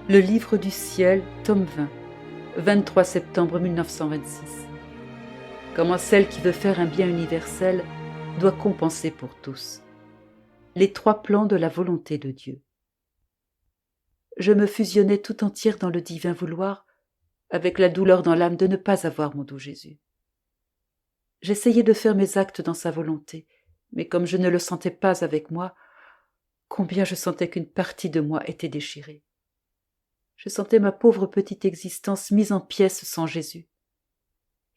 Le livre du ciel, tome 20, 23 septembre 1926. Comment celle qui veut faire un bien universel doit compenser pour tous. Les trois plans de la volonté de Dieu. Je me fusionnais tout entière dans le divin vouloir, avec la douleur dans l'âme de ne pas avoir mon doux Jésus. J'essayais de faire mes actes dans sa volonté, mais comme je ne le sentais pas avec moi, combien je sentais qu'une partie de moi était déchirée. Je sentais ma pauvre petite existence mise en pièces sans Jésus.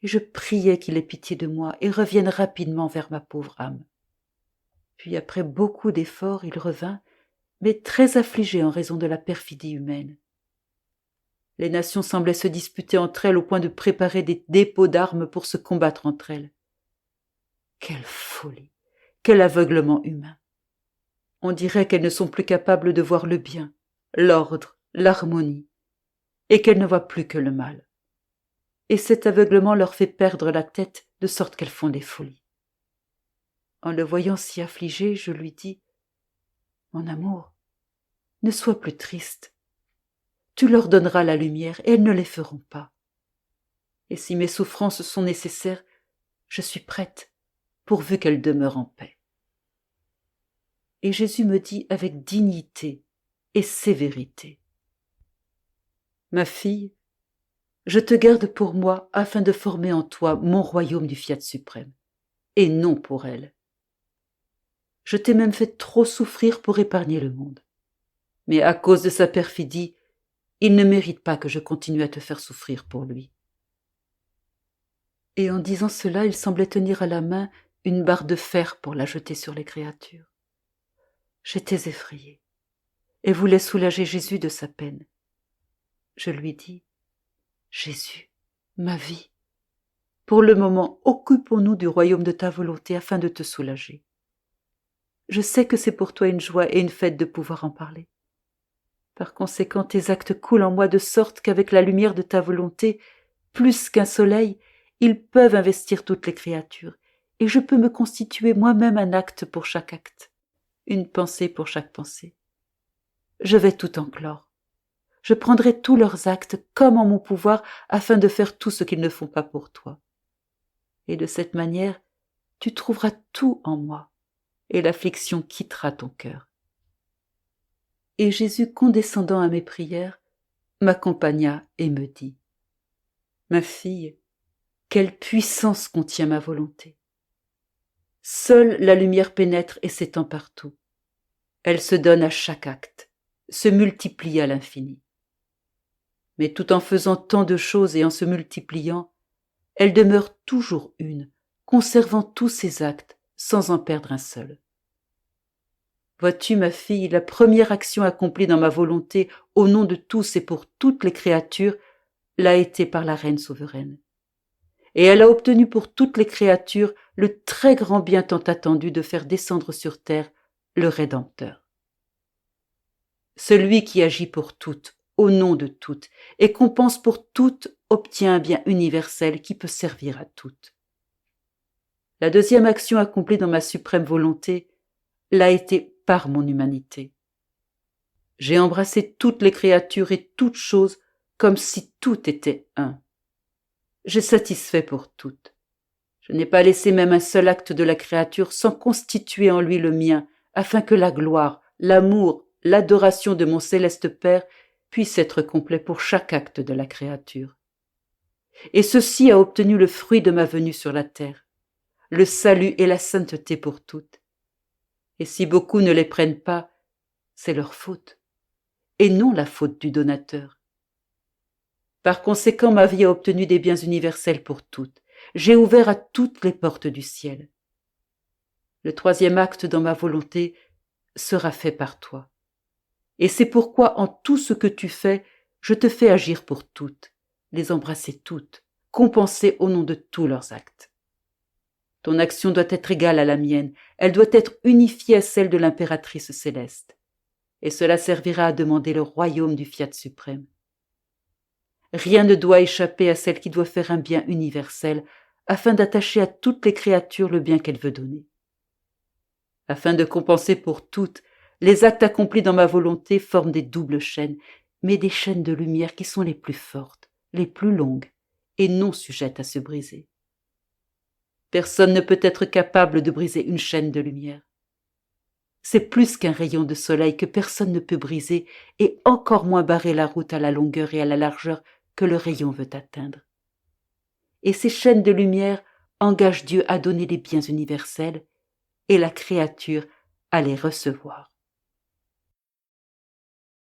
Et je priais qu'il ait pitié de moi et revienne rapidement vers ma pauvre âme. Puis après beaucoup d'efforts, il revint, mais très affligé en raison de la perfidie humaine. Les nations semblaient se disputer entre elles au point de préparer des dépôts d'armes pour se combattre entre elles. Quelle folie, quel aveuglement humain! On dirait qu'elles ne sont plus capables de voir le bien, l'ordre, l'harmonie, et qu'elles ne voient plus que le mal. Et cet aveuglement leur fait perdre la tête de sorte qu'elles font des folies. En le voyant si affligé, je lui dis « Mon amour, ne sois plus triste. Tu leur donneras la lumière et elles ne les feront pas. Et si mes souffrances sont nécessaires, je suis prête, pourvu qu'elles demeurent en paix. » Et Jésus me dit avec dignité et sévérité « Ma fille, je te garde pour moi afin de former en toi mon royaume du Fiat suprême, et non pour elle. Je t'ai même fait trop souffrir pour épargner le monde. Mais à cause de sa perfidie, il ne mérite pas que je continue à te faire souffrir pour lui. » Et en disant cela, il semblait tenir à la main une barre de fer pour la jeter sur les créatures. J'étais effrayée et voulais soulager Jésus de sa peine. Je lui dis « Jésus, ma vie, pour le moment, occupons-nous du royaume de ta volonté afin de te soulager. Je sais que c'est pour toi une joie et une fête de pouvoir en parler. Par conséquent, tes actes coulent en moi de sorte qu'avec la lumière de ta volonté, plus qu'un soleil, ils peuvent investir toutes les créatures, et je peux me constituer moi-même un acte pour chaque acte, une pensée pour chaque pensée. Je vais tout enclore. Je prendrai tous leurs actes comme en mon pouvoir afin de faire tout ce qu'ils ne font pas pour toi. Et de cette manière, tu trouveras tout en moi, et l'affliction quittera ton cœur. » Et Jésus, condescendant à mes prières, m'accompagna et me dit « Ma fille, quelle puissance contient ma volonté! Seule la lumière pénètre et s'étend partout. Elle se donne à chaque acte, se multiplie à l'infini. Mais tout en faisant tant de choses et en se multipliant, elle demeure toujours une, conservant tous ses actes sans en perdre un seul. Vois-tu, ma fille, la première action accomplie dans ma volonté au nom de tous et pour toutes les créatures l'a été par la Reine souveraine. Et elle a obtenu pour toutes les créatures le très grand bien tant attendu de faire descendre sur terre le Rédempteur. Celui qui agit pour toutes, au nom de toutes, et compense pour toutes, obtient un bien universel qui peut servir à toutes. La deuxième action accomplie dans ma suprême volonté l'a été par mon humanité. J'ai embrassé toutes les créatures et toutes choses comme si tout était un. J'ai satisfait pour toutes. Je n'ai pas laissé même un seul acte de la créature sans constituer en lui le mien, afin que la gloire, l'amour, l'adoration de mon céleste Père puissent être complets pour chaque acte de la créature. Et ceci a obtenu le fruit de ma venue sur la terre, le salut et la sainteté pour toutes. Et si beaucoup ne les prennent pas, c'est leur faute, et non la faute du donateur. Par conséquent, ma vie a obtenu des biens universels pour toutes. J'ai ouvert à toutes les portes du ciel. Le troisième acte dans ma volonté sera fait par toi. Et c'est pourquoi en tout ce que tu fais, je te fais agir pour toutes, les embrasser toutes, compenser au nom de tous leurs actes. Ton action doit être égale à la mienne, elle doit être unifiée à celle de l'impératrice céleste. Et cela servira à demander le royaume du Fiat suprême. Rien ne doit échapper à celle qui doit faire un bien universel, afin d'attacher à toutes les créatures le bien qu'elle veut donner. Afin de compenser pour toutes, les actes accomplis dans ma volonté forment des doubles chaînes, mais des chaînes de lumière qui sont les plus fortes, les plus longues et non sujettes à se briser. Personne ne peut être capable de briser une chaîne de lumière. C'est plus qu'un rayon de soleil que personne ne peut briser et encore moins barrer la route à la longueur et à la largeur que le rayon veut atteindre. Et ces chaînes de lumière engagent Dieu à donner les biens universels et la créature à les recevoir.